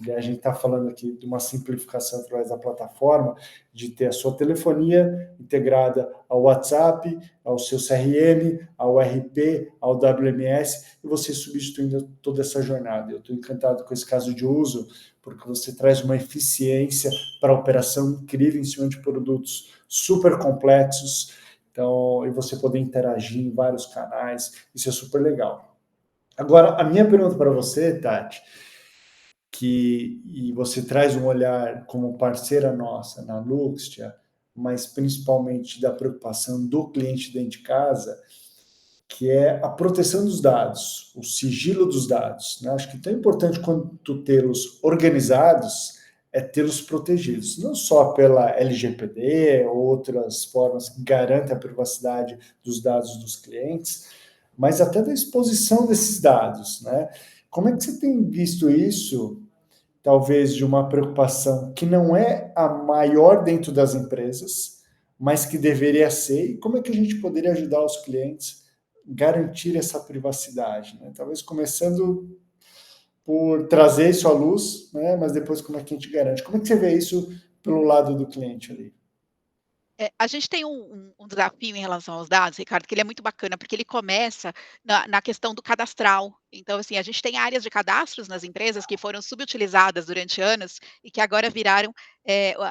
E a gente está falando aqui de uma simplificação através da plataforma, de ter a sua telefonia integrada ao WhatsApp, ao seu CRM, ao RP, ao WMS, e você substituindo toda essa jornada. Eu estou encantado com esse caso de uso, porque você traz uma eficiência para a operação incrível em cima de produtos super complexos, então, e você poder interagir em vários canais, isso é super legal. Agora, a minha pergunta para você, Tati, e você traz um olhar como parceira nossa na Luxtia, mas principalmente da preocupação do cliente dentro de casa, que é a proteção dos dados, o sigilo dos dados, né? Acho que tão importante quanto tê-los organizados é tê-los protegidos, não só pela LGPD ou outras formas que garantem a privacidade dos dados dos clientes, mas até da exposição desses dados, né? Como é que você tem visto isso, talvez de uma preocupação que não é a maior dentro das empresas, mas que deveria ser, e como é que a gente poderia ajudar os clientes a garantir essa privacidade, né? Talvez começando por trazer isso à luz, né? Mas depois como é que a gente garante? Como é que você vê isso pelo lado do cliente ali? A gente tem um desafio em relação aos dados, Ricardo, que ele é muito bacana, porque ele começa na questão do cadastral. Então, assim, a gente tem áreas de cadastros nas empresas que foram subutilizadas durante anos e que agora viraram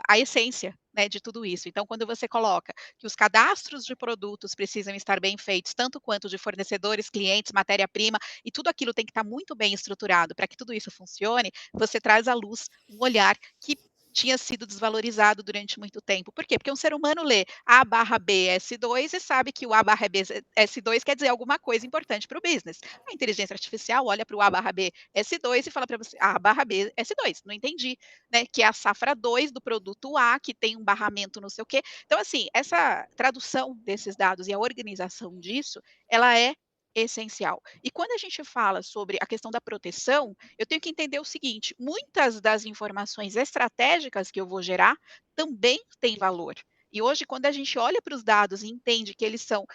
a essência, né, de tudo isso. Então, quando você coloca que os cadastros de produtos precisam estar bem feitos, tanto quanto de fornecedores, clientes, matéria-prima, e tudo aquilo tem que estar muito bem estruturado para que tudo isso funcione, você traz à luz um olhar que tinha sido desvalorizado durante muito tempo. Por quê? Porque um ser humano lê A/B S2 e sabe que o A/B S2 quer dizer alguma coisa importante para o business. A inteligência artificial olha para o A/B S2 e fala para você A/B S2, não entendi, né? Que é a safra 2 do produto A, que tem um barramento não sei o quê. Então, assim, essa tradução desses dados e a organização disso, ela é essencial. E quando a gente fala sobre a questão da proteção, eu tenho que entender o seguinte: muitas das informações estratégicas que eu vou gerar também têm valor. E hoje, quando a gente olha para os dados e entende que eles são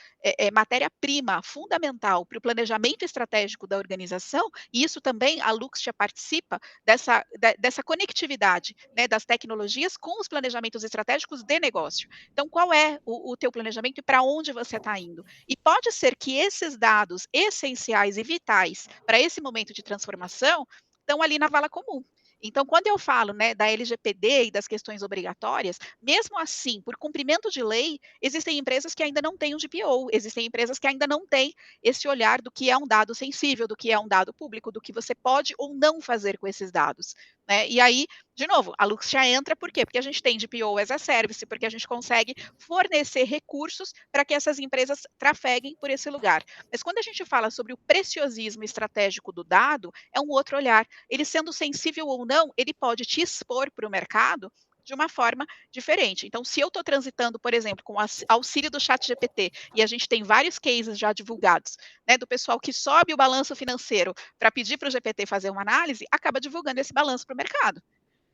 matéria-prima fundamental para o planejamento estratégico da organização, e isso também a Luxtia participa dessa conectividade, né, das tecnologias com os planejamentos estratégicos de negócio. Então, qual é o teu planejamento e para onde você está indo? E pode ser que esses dados essenciais e vitais para esse momento de transformação estão ali na vala comum. Então, quando eu falo, né, da LGPD e das questões obrigatórias, mesmo assim, por cumprimento de lei, existem empresas que ainda não têm um GPO, existem empresas que ainda não têm esse olhar do que é um dado sensível, do que é um dado público, do que você pode ou não fazer com esses dados, né? E aí, de novo, a Luxtia entra por quê? Porque a gente tem GPO as a service, porque a gente consegue fornecer recursos para que essas empresas trafeguem por esse lugar. Mas quando a gente fala sobre o preciosismo estratégico do dado, é um outro olhar. Ele sendo sensível ou não, ele pode te expor para o mercado de uma forma diferente. Então, se eu estou transitando, por exemplo, com o auxílio do chat GPT, e a gente tem vários cases já divulgados, né, do pessoal que sobe o balanço financeiro para pedir para o GPT fazer uma análise, acaba divulgando esse balanço para o mercado.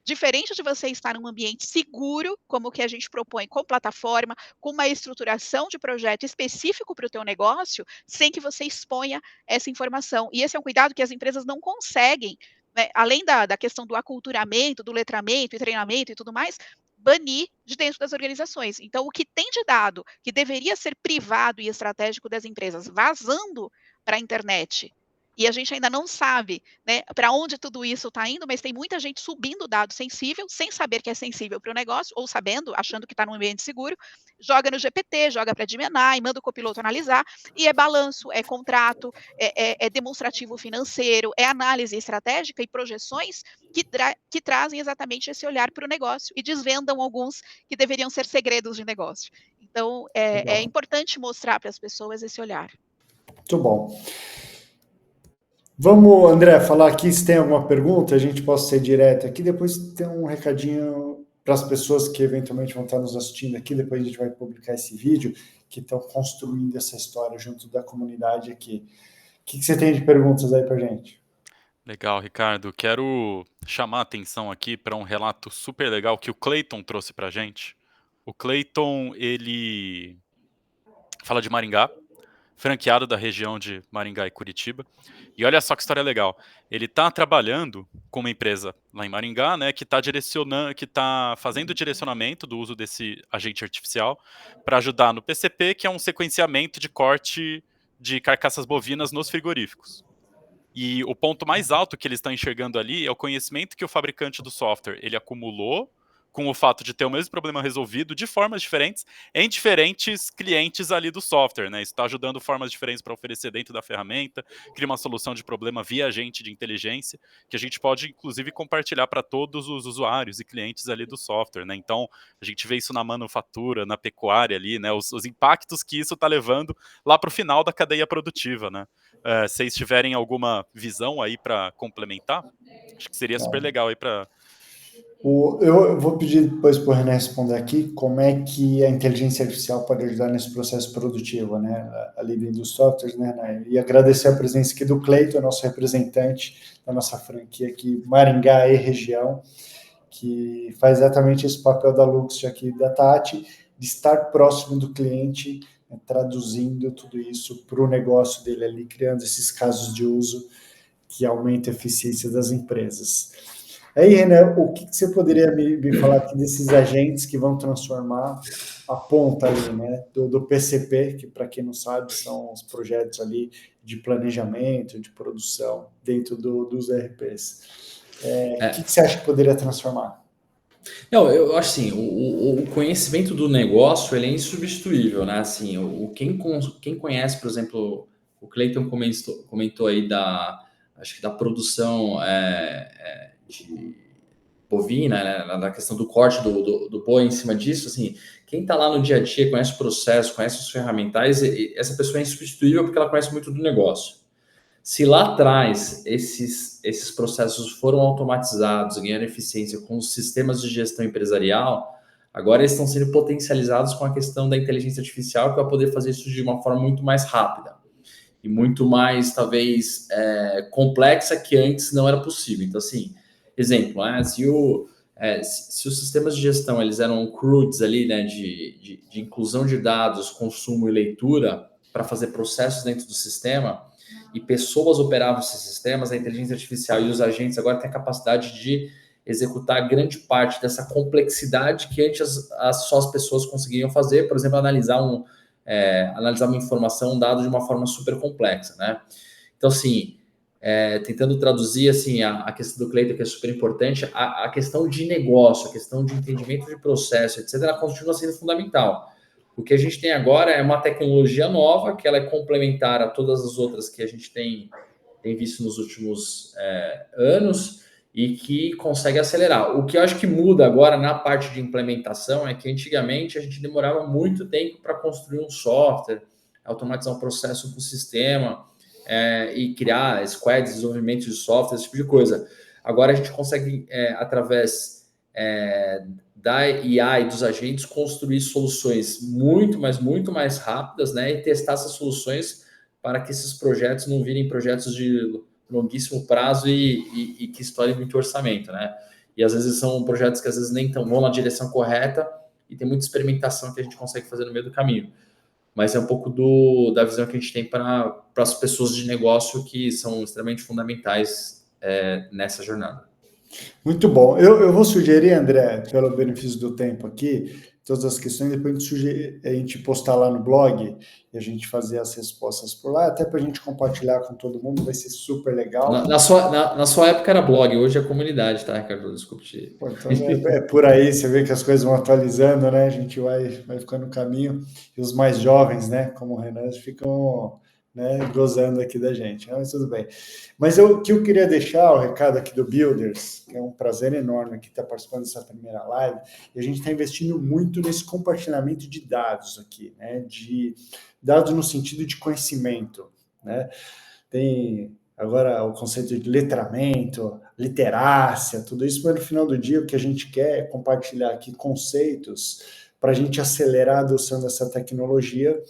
Diferente de você estar num ambiente seguro, como o que a gente propõe com plataforma, com uma estruturação de projeto específico para o teu negócio, sem que você exponha essa informação. E esse é um cuidado que as empresas não conseguem, né, além da questão do aculturamento, do letramento e treinamento e tudo mais, banir de dentro das organizações. Então, o que tem de dado que deveria ser privado e estratégico das empresas vazando para a internet, e a gente ainda não sabe, né, para onde tudo isso está indo, mas tem muita gente subindo dado sensível, sem saber que é sensível para o negócio, ou sabendo, achando que está num ambiente seguro, joga no GPT, joga para a Gemini, manda o copiloto analisar, e é balanço, é contrato, é demonstrativo financeiro, é análise estratégica e projeções que trazem exatamente esse olhar para o negócio e desvendam alguns que deveriam ser segredos de negócio. Então, é importante mostrar para as pessoas esse olhar. Muito bom. Vamos, André, falar aqui se tem alguma pergunta, a gente possa ser direto aqui, depois tem um recadinho para as pessoas que eventualmente vão estar nos assistindo aqui, depois a gente vai publicar esse vídeo, que estão construindo essa história junto da comunidade aqui. O que você tem de perguntas aí para a gente? Legal, Ricardo. Quero chamar a atenção aqui para um relato super legal que o Clayton trouxe para a gente. O Clayton, ele fala de Maringá, franqueado da região de Maringá e Curitiba. E olha só que história legal. Ele está trabalhando com uma empresa lá em Maringá, né, que está fazendo o direcionamento do uso desse agente artificial para ajudar no PCP, que é um sequenciamento de corte de carcaças bovinas nos frigoríficos. E o ponto mais alto que eles estão enxergando ali é o conhecimento que o fabricante do software ele acumulou com o fato de ter o mesmo problema resolvido de formas diferentes em diferentes clientes ali do software, né? Isso está ajudando formas diferentes para oferecer dentro da ferramenta, cria uma solução de problema via agente de inteligência, que a gente pode, inclusive, compartilhar para todos os usuários e clientes ali do software, né? Então, a gente vê isso na manufatura, na pecuária ali, né? Os impactos que isso está levando lá para o final da cadeia produtiva, né? Se vocês tiverem alguma visão aí para complementar, acho que seria super legal aí para... Eu vou pedir depois para o René responder aqui como é que a inteligência artificial pode ajudar nesse processo produtivo, né, ali dentro dos softwares, né, e agradecer a presença aqui do Cleiton, nosso representante da nossa franquia aqui, Maringá e região, que faz exatamente esse papel da Luxtia aqui, da Tati, de estar próximo do cliente, né, traduzindo tudo isso para o negócio dele ali, criando esses casos de uso que aumentam a eficiência das empresas. Aí, René, o que você poderia me falar aqui desses agentes que vão transformar a ponta ali, né, do PCP, que para quem não sabe são os projetos ali de planejamento, de produção dentro dos ERPs. O que você acha que poderia transformar? Não, eu acho assim, o conhecimento do negócio ele é insubstituível, né? Assim, quem conhece, por exemplo, o Clayton comentou aí acho que da produção bovina, né, na questão do corte do boi em cima disso, assim, quem está lá no dia a dia, conhece o processo, conhece os ferramentais, essa pessoa é insubstituível porque ela conhece muito do negócio. Se lá atrás esses processos foram automatizados, ganhando eficiência com os sistemas de gestão empresarial, agora eles estão sendo potencializados com a questão da inteligência artificial, que vai poder fazer isso de uma forma muito mais rápida e muito mais, talvez, complexa, que antes não era possível. Então, assim, exemplo, se os sistemas de gestão eles eram crudes ali, né, de inclusão de dados, consumo e leitura para fazer processos dentro do sistema, e pessoas operavam esses sistemas, a inteligência artificial e os agentes agora têm a capacidade de executar grande parte dessa complexidade que antes só as pessoas conseguiam fazer, por exemplo, analisar uma informação, um dado de uma forma super complexa, né? Então, assim, tentando traduzir assim, a questão do Cleiton, que é super importante, a questão de negócio, a questão de entendimento de processo, etc., ela continua sendo fundamental. O que a gente tem agora é uma tecnologia nova, que ela é complementar a todas as outras que a gente tem visto nos últimos anos e que consegue acelerar. O que eu acho que muda agora na parte de implementação é que antigamente a gente demorava muito tempo para construir um software, automatizar um processo para o sistema e criar squads, desenvolvimento de software, esse tipo de coisa. Agora a gente consegue, através da IA e dos agentes, construir soluções muito mais rápidas, né, e testar essas soluções para que esses projetos não virem projetos de longuíssimo prazo e que estourem muito orçamento, né? E às vezes são projetos que às vezes nem vão na direção correta e tem muita experimentação que a gente consegue fazer no meio do caminho. Mas é um pouco da visão que a gente tem para as pessoas de negócio que são extremamente fundamentais nessa jornada. Muito bom. Eu vou sugerir, André, pelo benefício do tempo aqui, todas as questões, depois a gente postar lá no blog e a gente fazer as respostas por lá, até para a gente compartilhar com todo mundo, vai ser super legal. Na sua época era blog, hoje é comunidade, tá, Ricardo? Desculpe te... Pô, então é por aí, você vê que as coisas vão atualizando, né? A gente vai ficando no caminho, e os mais jovens, né, como o Renan, ficam, né, gozando aqui da gente. Mas tudo bem. Mas o que eu queria deixar, o recado aqui do Builders, que é um prazer enorme aqui estar participando dessa primeira live, e a gente está investindo muito nesse compartilhamento de dados aqui, né? De dados no sentido de conhecimento, né? Tem agora o conceito de letramento, literácia, tudo isso, mas no final do dia o que a gente quer é compartilhar aqui conceitos para a gente acelerar a adoção dessa tecnologia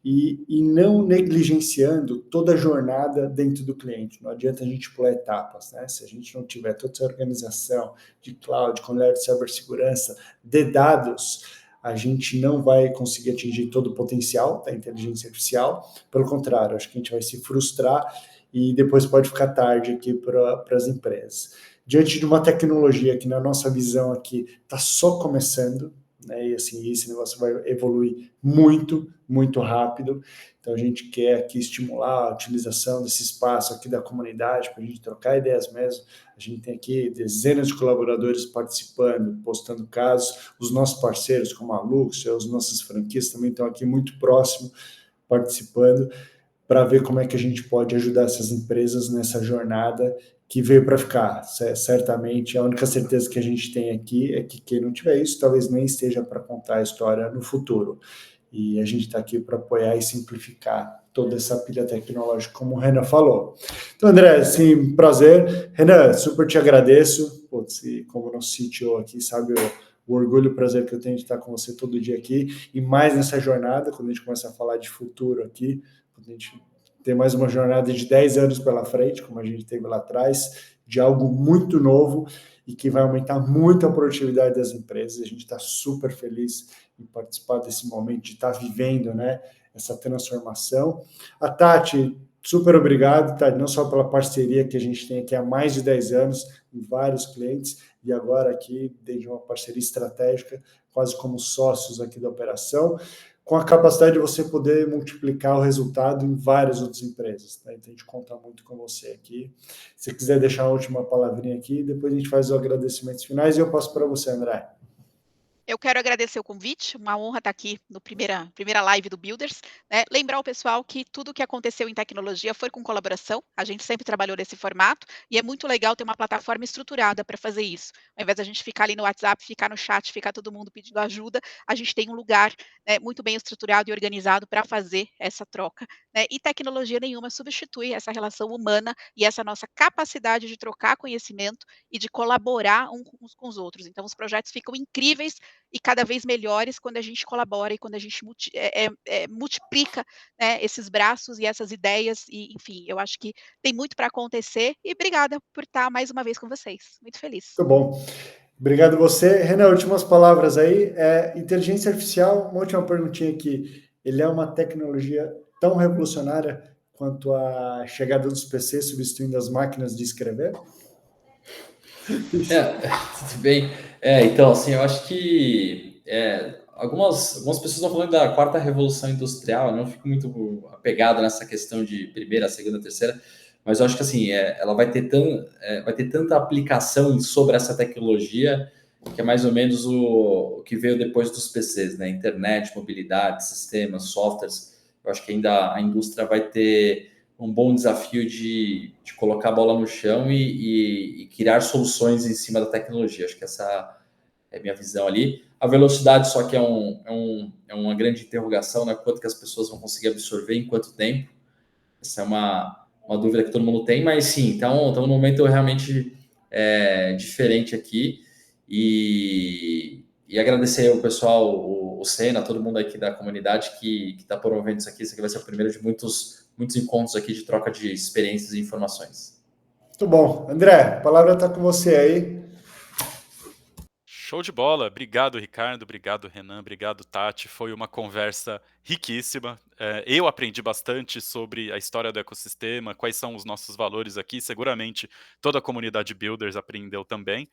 e não negligenciando toda a jornada dentro do cliente. Não adianta a gente pular etapas, né? Se a gente não tiver toda essa organização de cloud, com área de cibersegurança, de dados, a gente não vai conseguir atingir todo o potencial da inteligência artificial. Pelo contrário, acho que a gente vai se frustrar e depois pode ficar tarde aqui para as empresas. Diante de uma tecnologia que, na nossa visão aqui, está só começando, né? E assim, esse negócio vai evoluir muito, muito rápido. Então, a gente quer aqui estimular a utilização desse espaço aqui da comunidade para a gente trocar ideias mesmo. A gente tem aqui dezenas de colaboradores participando, postando casos. Os nossos parceiros, como a Lux, as nossas franquias também estão aqui muito próximo, participando, para ver como é que a gente pode ajudar essas empresas nessa jornada que veio para ficar. Certamente, a única certeza que a gente tem aqui é que quem não tiver isso, talvez nem esteja para contar a história no futuro. E a gente está aqui para apoiar e simplificar toda essa pilha tecnológica, como o Renan falou. Então, André, sim, prazer. Renan, super te agradeço. Putz, como nosso CTO aqui, sabe o orgulho e o prazer que eu tenho de estar com você todo dia aqui, e mais nessa jornada, quando a gente começa a falar de futuro aqui, a gente tem mais uma jornada de 10 anos pela frente, como a gente teve lá atrás, de algo muito novo e que vai aumentar muito a produtividade das empresas. A gente está super feliz em participar desse momento, de estar vivendo, né, essa transformação. A Tati, super obrigado, Tati, não só pela parceria que a gente tem aqui há mais de 10 anos, em vários clientes, e agora aqui, desde uma parceria estratégica, quase como sócios aqui da operação, com a capacidade de você poder multiplicar o resultado em várias outras empresas. Tá? Então, a gente conta muito com você aqui. Se quiser deixar a última palavrinha aqui, depois a gente faz os agradecimentos finais e eu passo para você, André. Eu quero agradecer o convite, uma honra estar aqui no primeira live do Builders, né? Lembrar o pessoal que tudo que aconteceu em tecnologia foi com colaboração, a gente sempre trabalhou nesse formato, e é muito legal ter uma plataforma estruturada para fazer isso. Ao invés da gente ficar ali no WhatsApp, ficar no chat, ficar todo mundo pedindo ajuda, a gente tem um lugar, né, muito bem estruturado e organizado para fazer essa troca, né? E tecnologia nenhuma substitui essa relação humana e essa nossa capacidade de trocar conhecimento e de colaborar uns com os outros. Então, os projetos ficam incríveis e cada vez melhores quando a gente colabora e quando a gente multiplica, né, esses braços e essas ideias. E, enfim, eu acho que tem muito para acontecer. E obrigada por estar mais uma vez com vocês. Muito feliz. Muito bom. Obrigado a você. Renan, últimas palavras aí. Inteligência artificial, uma última perguntinha aqui. Ele é uma tecnologia tão revolucionária quanto a chegada dos PCs substituindo as máquinas de escrever? Tudo bem. Então, assim, eu acho que algumas pessoas estão falando da quarta revolução industrial, eu não fico muito apegado nessa questão de primeira, segunda, terceira, mas eu acho que assim, ela vai ter tanta aplicação sobre essa tecnologia que é mais ou menos o que veio depois dos PCs, né? Internet, mobilidade, sistemas, softwares. Eu acho que ainda a indústria vai ter um bom desafio de colocar a bola no chão e criar soluções em cima da tecnologia. Acho que essa é a minha visão ali. A velocidade só que é uma grande interrogação, né? Quanto que as pessoas vão conseguir absorver, em quanto tempo. Essa é uma dúvida que todo mundo tem, mas sim, então num momento realmente diferente aqui. E agradecer ao pessoal, o Senna, todo mundo aqui da comunidade que está promovendo isso aqui. Isso aqui vai ser o primeiro de muitos encontros aqui de troca de experiências e informações. Muito bom. André, a palavra está com você aí. Show de bola. Obrigado, Ricardo. Obrigado, Renan. Obrigado, Tati. Foi uma conversa riquíssima. Eu aprendi bastante sobre a história do ecossistema, quais são os nossos valores aqui. Seguramente toda a comunidade Builders aprendeu também.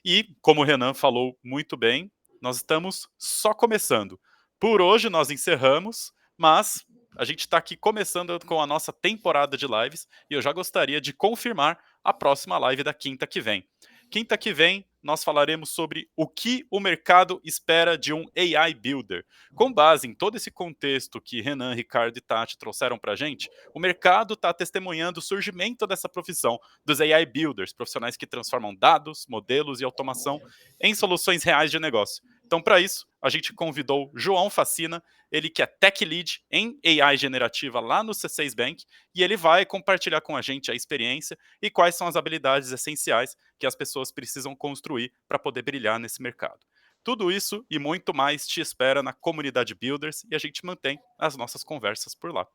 E, como o Renan falou muito bem, nós estamos só começando. Por hoje nós encerramos, mas a gente está aqui começando com a nossa temporada de lives e eu já gostaria de confirmar a próxima live da quinta que vem. Quinta que vem, nós falaremos sobre o que o mercado espera de um AI Builder. Com base em todo esse contexto que Renan, Ricardo e Tati trouxeram para a gente, o mercado está testemunhando o surgimento dessa profissão dos AI Builders, profissionais que transformam dados, modelos e automação em soluções reais de negócio. Então, para isso, a gente convidou João Facina, ele que é Tech Lead em AI generativa lá no C6 Bank, e ele vai compartilhar com a gente a experiência e quais são as habilidades essenciais que as pessoas precisam construir para poder brilhar nesse mercado. Tudo isso e muito mais te espera na comunidade Builders e a gente mantém as nossas conversas por lá.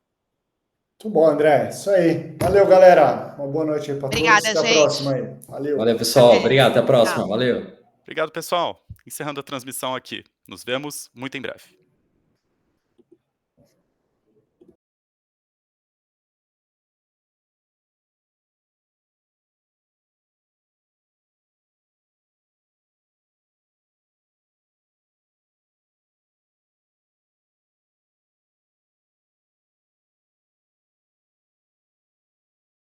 Muito bom, André. Isso aí. Valeu, galera. Uma boa noite aí para todos. Obrigada, Até a gente. próxima aí. Valeu. Valeu, pessoal. Obrigado. Até a próxima. Valeu. Obrigado, pessoal. Encerrando a transmissão aqui. Nos vemos muito em breve.